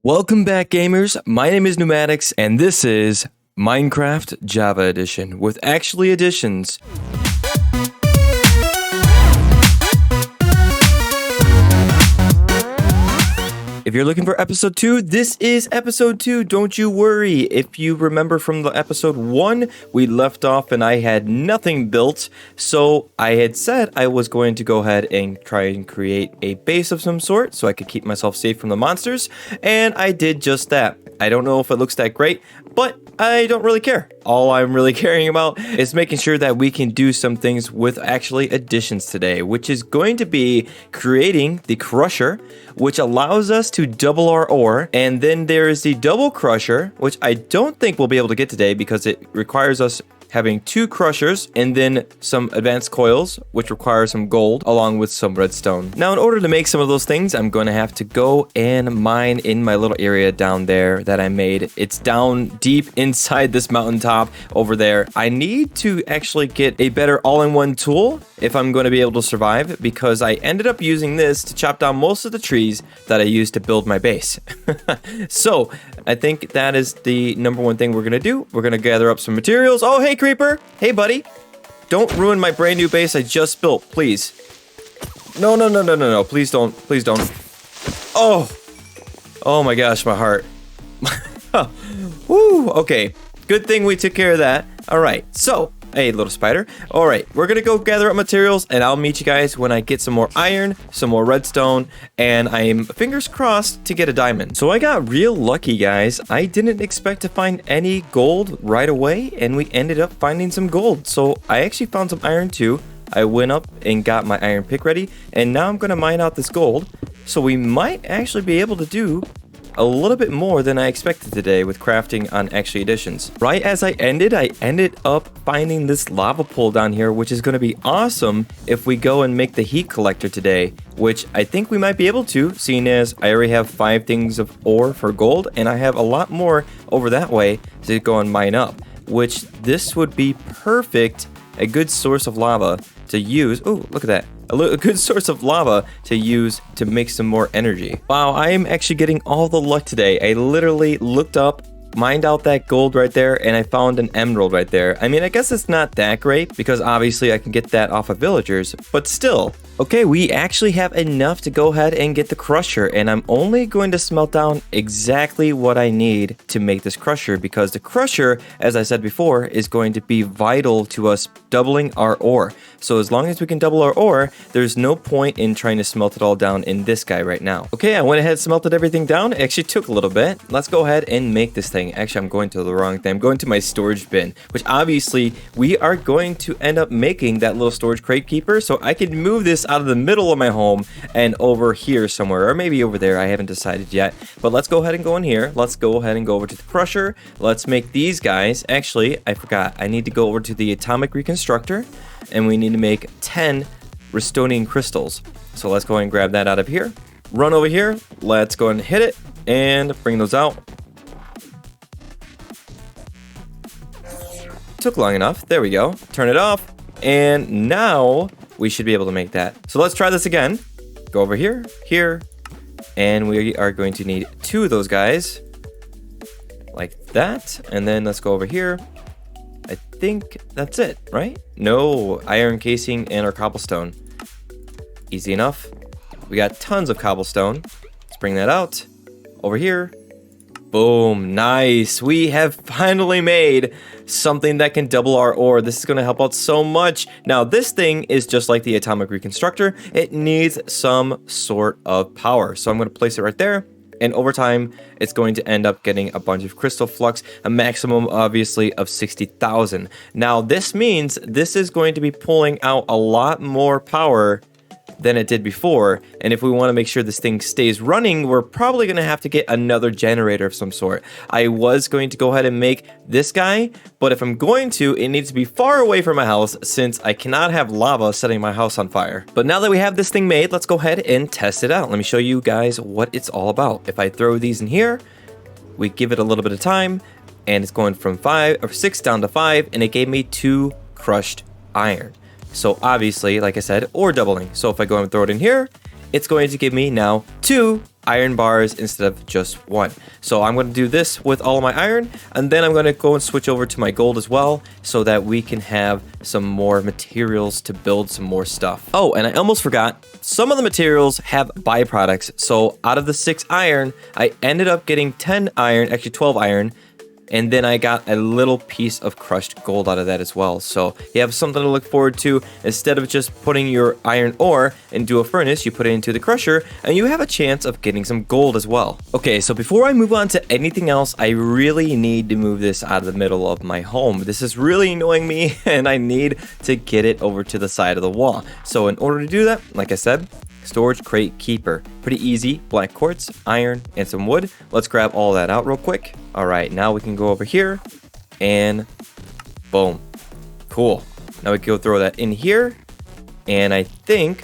Welcome back, gamers. My name is Neumatix, and this is Minecraft Java Edition with actually additions. If you're looking for episode 2, this is episode 2. Don't you worry. If you remember from the episode 1, we left off and I had nothing built. So I had said I was going to go ahead and try and create a base of some sort so I could keep myself safe from the monsters. And I did just that. I don't know if it looks that great, but I don't really care. All I'm really caring about is making sure that we can do some things with actually additions today, which is going to be creating the crusher, which allows us to double our ore. And then there is the double crusher, which I don't think we'll be able to get today because it requires us having 2 crushers and then some advanced coils, which require some gold along with some redstone. Now, in order to make some of those things, I'm going to have to go and mine in my little area down there that I made. It's down deep inside this mountaintop over there. I need to actually get a better all-in-one tool if I'm going to be able to survive, because I ended up using this to chop down most of the trees that I used to build my base. So I think that is the number one thing we're going to do. We're going to gather up some materials. Oh, hey, creeper. Hey, buddy. Don't ruin my brand new base I just built, please. No. Please don't. Please don't. Oh my gosh, my heart. Woo. Okay. Good thing we took care of that. All right. So, hey, little spider. All right, we're gonna go gather up materials, and I'll meet you guys when I get some more iron, some more redstone, and I'm fingers crossed to get a diamond. So I got real lucky, guys. I didn't expect to find any gold right away, and we ended up finding some gold. So I actually found some iron too. I went up and got my iron pick ready, and now I'm gonna mine out this gold. So we might actually be able to do a little bit more than I expected today with crafting on actually additions. Right as I ended up finding this lava pool down here, which is going to be awesome if we go and make the heat collector today, which I think we might be able to, seeing as I already have 5 things of ore for gold, and I have a lot more over that way to go and mine up, which this would be perfect, a good source of lava to use. Oh, look at that. A good source of lava to use to make some more energy. Wow, I am actually getting all the luck today. I literally looked up, mined out that gold right there, and I found an emerald right there. I mean, I guess it's not that great because obviously I can get that off of villagers, but still. Okay, we actually have enough to go ahead and get the crusher, and I'm only going to smelt down exactly what I need to make this crusher, because the crusher, as I said before, is going to be vital to us doubling our ore. So as long as we can double our ore, there's no point in trying to smelt it all down in this guy right now. Okay, I went ahead and smelted everything down. It actually took a little bit. Let's go ahead and make this thing. Actually, I'm going to the wrong thing. I'm going to my storage bin, which obviously we are going to end up making that little storage crate keeper, so I can move this out of the middle of my home and over here somewhere, or maybe over there. I haven't decided yet, but let's go ahead and go in here. Let's go ahead and go over to the crusher. Let's make these guys. Actually, I forgot. I need to go over to the atomic reconstructor, and we need to make 10 Restonian crystals. So let's go ahead and grab that out of here. Run over here. Let's go ahead and hit it and bring those out. Took long enough. There we go. Turn it off. And now we should be able to make that. So let's try this again. Go over here, here, and we are going to need 2 of those guys like that. And then let's go over here. I think that's it, right? No, iron casing and our cobblestone. Easy enough. We got tons of cobblestone. Let's bring that out. Over here. Boom, nice. We have finally made something that can double our ore. This is going to help out so much. Now, this thing is just like the atomic reconstructor. It needs some sort of power. So I'm going to place it right there. And over time, it's going to end up getting a bunch of crystal flux, a maximum, obviously, of 60,000. Now, this means this is going to be pulling out a lot more power than it did before, and if we want to make sure this thing stays running, we're probably going to have to get another generator of some sort. I was going to go ahead and make this guy, but if I'm going to, it needs to be far away from my house since I cannot have lava setting my house on fire. But now that we have this thing made, let's go ahead and test it out. Let me show you guys what it's all about. If I throw these in here, we give it a little bit of time, and it's going from 5 or 6 down to 5, and it gave me 2 crushed iron. So obviously, like I said, ore doubling. So if I go and throw it in here, it's going to give me now 2 iron bars instead of just one. So I'm going to do this with all of my iron, and then I'm going to go and switch over to my gold as well so that we can have some more materials to build some more stuff. Oh, and I almost forgot, some of the materials have byproducts. So out of the 6 iron, I ended up getting 10 iron, actually 12 iron, and then I got a little piece of crushed gold out of that as well. So you have something to look forward to. Instead of just putting your iron ore into a furnace, you put it into the crusher, and you have a chance of getting some gold as well. Okay, so before I move on to anything else, I really need to move this out of the middle of my home. This is really annoying me, and I need to get it over to the side of the wall. So in order to do that, like I said, storage crate keeper. Pretty easy. Black quartz, iron, and some wood. Let's grab all that out real quick. All right, now we can go over here and boom. Cool. Now we can go throw that in here. And I think,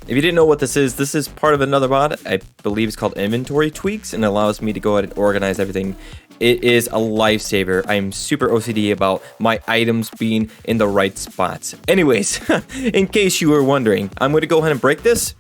if you didn't know what this is part of another mod. I believe it's called inventory tweaks, and it allows me to go ahead and organize everything. It is a lifesaver. I'm super OCD about my items being in the right spots. Anyways, in case you were wondering, I'm going to go ahead and break this.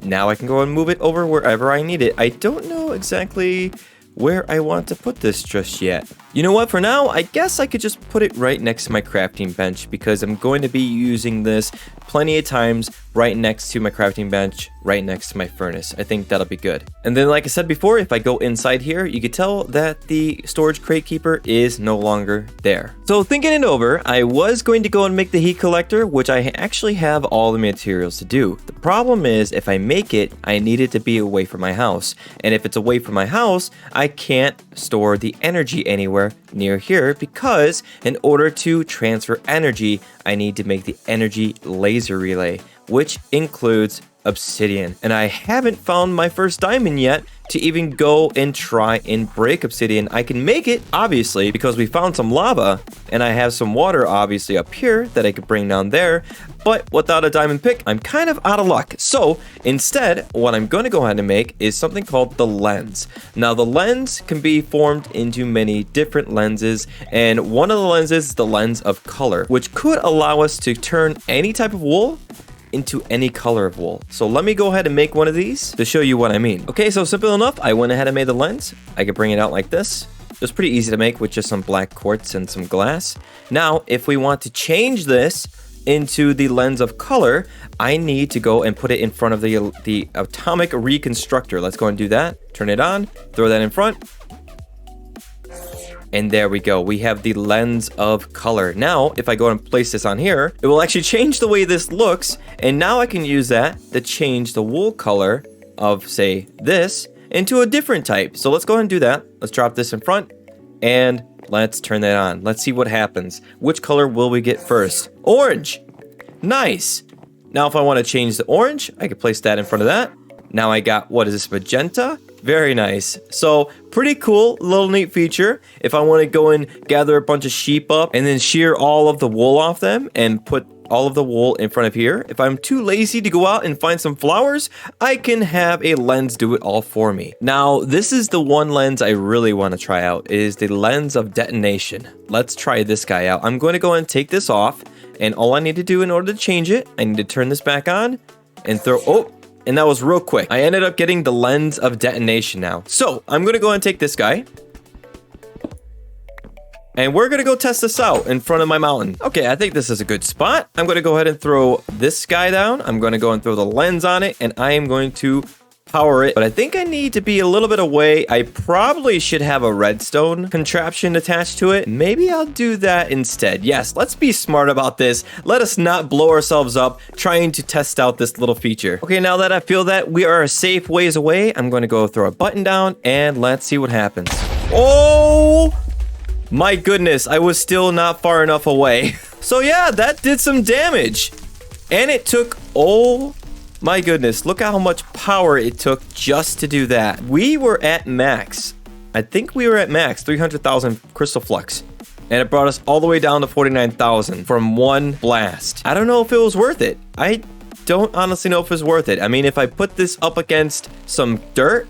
Now I can go and move it over wherever I need it. I don't know exactly where I want to put this just yet. You know what? For now, I guess I could just put it right next to my crafting bench because I'm going to be using this plenty of times right next to my crafting bench, right next to my furnace. I think that'll be good. And then, like I said before, if I go inside here, you can tell that the storage crate keeper is no longer there. So thinking it over, I was going to go and make the heat collector, which I actually have all the materials to do. The problem is, if I make it, I need it to be away from my house. And if it's away from my house, I can't store the energy anywhere near here because in order to transfer energy, I need to make the energy laser relay, which includes obsidian. And I haven't found my first diamond yet to even go and try and break obsidian. I can make it, obviously, because we found some lava and I have some water, obviously, up here that I could bring down there. But without a diamond pick, I'm kind of out of luck. So instead, what I'm going to go ahead and make is something called the lens. Now, the lens can be formed into many different lenses. And one of the lenses is the lens of color, which could allow us to turn any type of wool into any color of wool. So let me go ahead and make one of these to show you what I mean. Okay, so simple enough. I went ahead and made the lens. I could bring it out like this. It was pretty easy to make with just some black quartz and some glass. Now, if we want to change this into the lens of color, I need to go and put it in front of the atomic reconstructor. Let's go and do that. Turn it on, throw that in front. And there we go. We have the lens of color. Now, if I go and place this on here, it will actually change the way this looks. And now I can use that to change the wool color of, say, this into a different type. So let's go ahead and do that. Let's drop this in front and let's turn that on. Let's see what happens. Which color will we get first? Orange. Nice. Now, if I want to change the orange, I can place that in front of that. Now I got, what is this, magenta? Very nice. So pretty cool, little neat feature. If I want to go and gather a bunch of sheep up and then shear all of the wool off them and put all of the wool in front of here. If I'm too lazy to go out and find some flowers, I can have a lens do it all for me. Now, this is the one lens I really want to try out, is the lens of detonation. Let's try this guy out. I'm going to go and take this off, and all I need to do in order to change it, I need to turn this back on and throw, oh, and that was real quick. I ended up getting the lens of detonation now. So I'm going to go and take this guy. And we're going to go test this out in front of my mountain. Okay, I think this is a good spot. I'm going to go ahead and throw this guy down. I'm going to go and throw the lens on it. And I am going to power it. But I think I need to be a little bit away. I probably should have a redstone contraption attached to it. Maybe I'll do that instead. Yes, let's be smart about this. Let us not blow ourselves up trying to test out this little feature. Okay, now that I feel that we are a safe ways away, I'm going to go throw a button down and let's see what happens. Oh my goodness, I was still not far enough away. So yeah, that did some damage. And it took, oh my goodness, look how much power it took just to do that. We were at max. I think we were at max, 300,000 crystal flux. And it brought us all the way down to 49,000 from one blast. I don't know if it was worth it. I don't honestly know if it's worth it. I mean, if I put this up against some dirt,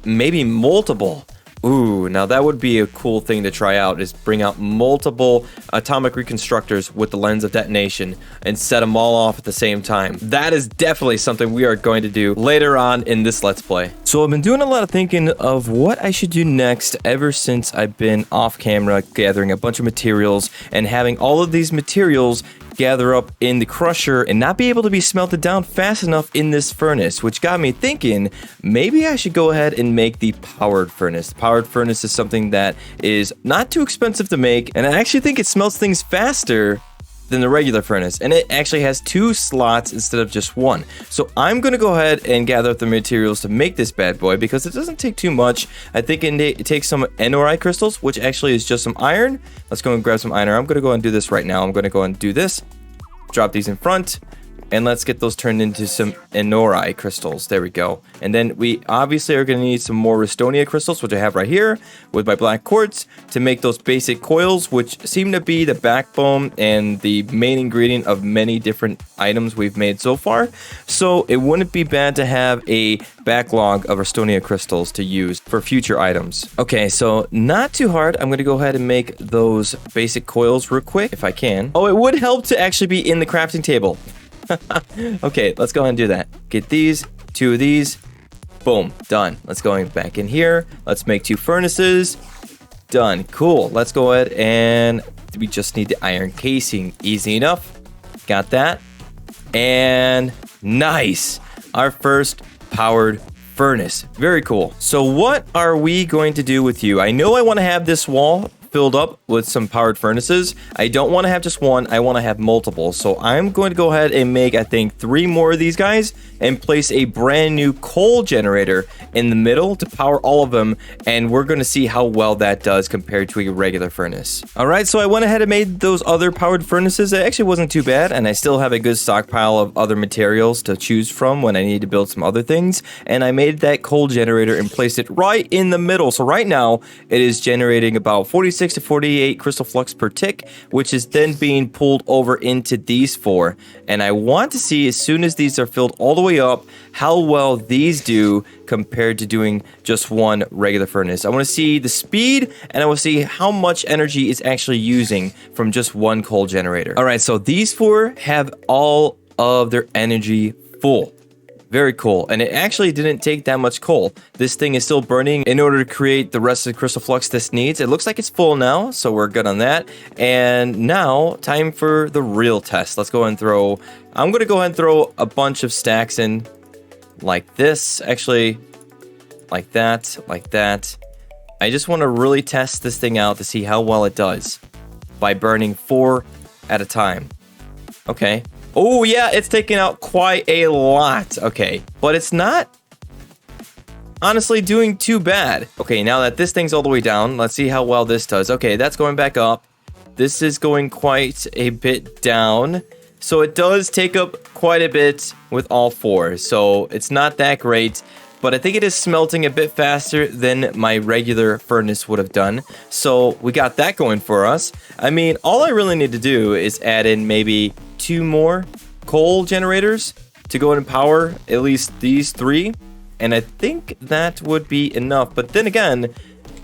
maybe multiple. Ooh, now that would be a cool thing to try out, is bring out multiple atomic reconstructors with the lens of detonation and set them all off at the same time. That is definitely something we are going to do later on in this Let's Play. So I've been doing a lot of thinking of what I should do next ever since I've been off camera gathering a bunch of materials and having all of these materials gather up in the crusher and not be able to be smelted down fast enough in this furnace, which got me thinking maybe I should go ahead and make the powered furnace. The powered furnace is something that is not too expensive to make, and I actually think it smelts things faster than the regular furnace, and it actually has 2 slots instead of just 1. So I'm going to go ahead and gather up the materials to make this bad boy because it doesn't take too much. I think it takes some NORI crystals, which actually is just some iron. Let's go and grab some iron. I'm going to go and do this right now. I'm going to go and do this. Drop these in front. And let's get those turned into some NORI crystals. There we go. And then we obviously are going to need some more Restonia crystals, which I have right here with my black quartz, to make those basic coils, which seem to be the backbone and the main ingredient of many different items we've made so far. So it wouldn't be bad to have a backlog of Restonia crystals to use for future items. Okay, so not too hard. I'm going to go ahead and make those basic coils real quick if I can. Oh, it would help to actually be in the crafting table. Okay, let's go ahead and do that. Get these, 2 of these. Boom, done. Let's go back in here. Let's make 2 furnaces. Done. Cool. Let's go ahead and we just need the iron casing. Easy enough. Got that. And nice. Our first powered furnace. Very cool. So what are we going to do with you? I know I want to have this wall filled up with some powered furnaces. I don't want to have just one. I want to have multiple. So I'm going to go ahead and make, I think, 3 more of these guys and place a brand new coal generator in the middle to power all of them. And we're going to see how well that does compared to a regular furnace. All right, so I went ahead and made those other powered furnaces. It actually wasn't too bad. And I still have a good stockpile of other materials to choose from when I need to build some other things. And I made that coal generator and placed it right in the middle. So right now it is generating about 46 to 48 crystal flux per tick, which is then being pulled over into these 4. And I want to see, as soon as these are filled all the way up, how well these do compared to doing just one regular furnace. I want to see the speed, and I want to see how much energy it's actually using from just one coal generator. All right, so these 4 have all of their energy full. Very cool. And it actually didn't take that much coal. This thing is still burning in order to create the rest of the crystal flux this needs. It looks like it's full now, so we're good on that. And now, time for the real test. Let's go ahead and throw... I'm going to go ahead and throw a bunch of stacks in like this. Actually, like that, like that. I just want to really test this thing out to see how well it does by burning 4 at a time. Okay. Oh, yeah, it's taking out quite a lot. Okay, but it's not honestly doing too bad. Okay, now that this thing's all the way down, let's see how well this does. Okay, that's going back up. This is going quite a bit down. So it does take up quite a bit with all 4. So it's not that great. But I think it is smelting a bit faster than my regular furnace would have done. So we got that going for us. I mean, all I really need to do is add in maybe 2 more coal generators to go and power at least these 3. And I think that would be enough. But then again,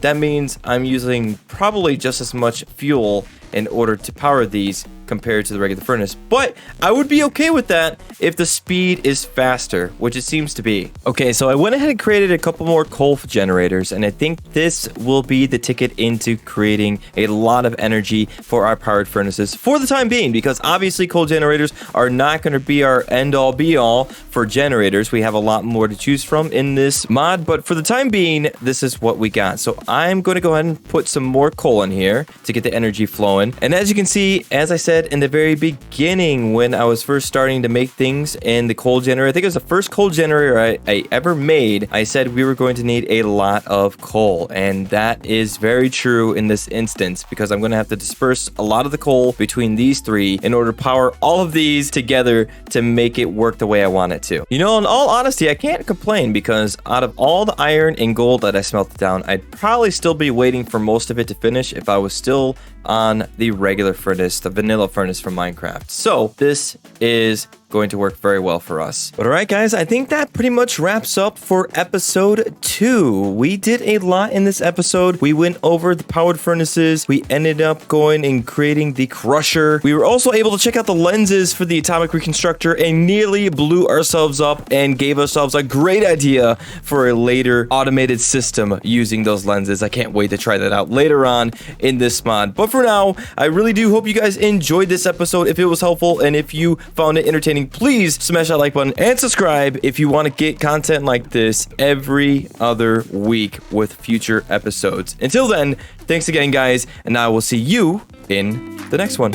that means I'm using probably just as much fuel in order to power these compared to the regular furnace. But I would be okay with that if the speed is faster, which it seems to be. Okay, so I went ahead and created a couple more coal generators, and I think this will be the ticket into creating a lot of energy for our powered furnaces for the time being, because obviously coal generators are not going to be our end-all be-all for generators. We have a lot more to choose from in this mod, but for the time being, this is what we got. So I'm going to go ahead and put some more coal in here to get the energy flowing. And as you can see, as I said in the very beginning, when I was first starting to make things in the coal generator, I think it was the first coal generator I ever made, I said we were going to need a lot of coal. And that is very true in this instance, because I'm going to have to disperse a lot of the coal between these 3 in order to power all of these together to make it work the way I want it to. You know, in all honesty, I can't complain, because out of all the iron and gold that I smelted down, I'd probably still be waiting for most of it to finish if I was still on the regular furnace, the vanilla furnace from Minecraft. So this is going to work very well for us. But all right, guys, I think that pretty much wraps up for episode 2. We did a lot in this episode. We went over the powered furnaces. We ended up going and creating the crusher. We were also able to check out the lenses for the atomic reconstructor and nearly blew ourselves up and gave ourselves a great idea for a later automated system using those lenses. I can't wait to try that out later on in this mod. But for now, I really do hope you guys enjoyed this episode. If it was helpful and if you found it entertaining, please smash that like button and subscribe if you want to get content like this every other week with future episodes. Until then, thanks again, guys, and I will see you in the next one.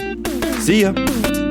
See ya.